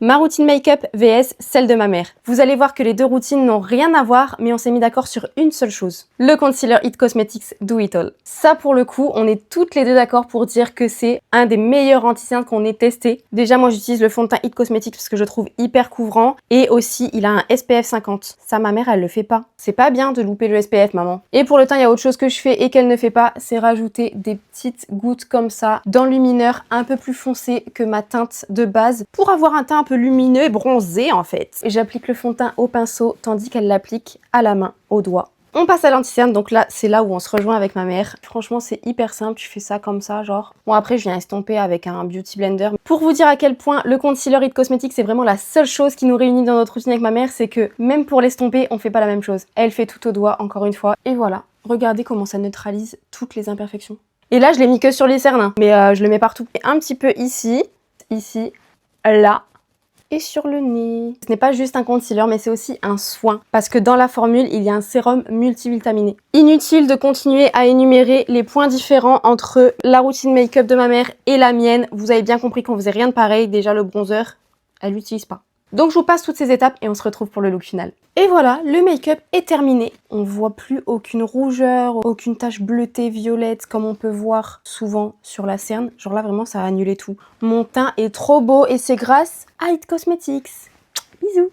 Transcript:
Ma routine make-up vs celle de ma mère. Vous allez voir que les deux routines n'ont rien à voir, mais on s'est mis d'accord sur une seule chose. Le concealer It Cosmetics Do It All. Ça, pour le coup, on est toutes les deux d'accord pour dire que c'est un des meilleurs anti-cernes qu'on ait testé. Déjà, moi, j'utilise le fond de teint It Cosmetics parce que je le trouve hyper couvrant. Et aussi, il a un SPF 50. Ça, ma mère, elle le fait pas. C'est pas bien de louper le SPF, maman. Et pour le teint, il y a autre chose que je fais et qu'elle ne fait pas, c'est rajouter des petites gouttes comme ça d'enlumineur un peu plus foncé que ma teinte de base pour avoir un teint un peu lumineux et bronzé en fait. Et j'applique le fond de teint au pinceau tandis qu'elle l'applique à la main, au doigt. On passe à l'anti-cerne, donc là c'est là où on se rejoint avec ma mère. Franchement c'est hyper simple, tu fais ça comme ça genre. Bon après je viens estomper avec un beauty blender. Pour vous dire à quel point le concealer It Cosmetics c'est vraiment la seule chose qui nous réunit dans notre routine avec ma mère, c'est que même pour l'estomper on fait pas la même chose. Elle fait tout au doigt encore une fois. Et voilà, regardez comment ça neutralise toutes les imperfections. Et là je l'ai mis que sur les cernes, hein, mais je le mets partout. Et un petit peu ici, là, et sur le nez. Ce n'est pas juste un concealer, mais c'est aussi un soin. Parce que dans la formule, il y a un sérum multivitaminé. Inutile de continuer à énumérer les points différents entre la routine make-up de ma mère et la mienne. Vous avez bien compris qu'on faisait rien de pareil. Déjà, le bronzer, elle l'utilise pas. Donc je vous passe toutes ces étapes et on se retrouve pour le look final. Et voilà, le make-up est terminé. On voit plus aucune rougeur, aucune tache bleutée, violette, comme on peut voir souvent sur la cerne. Genre là, vraiment, ça a annulé tout. Mon teint est trop beau et c'est grâce à It Cosmetics. Bisous!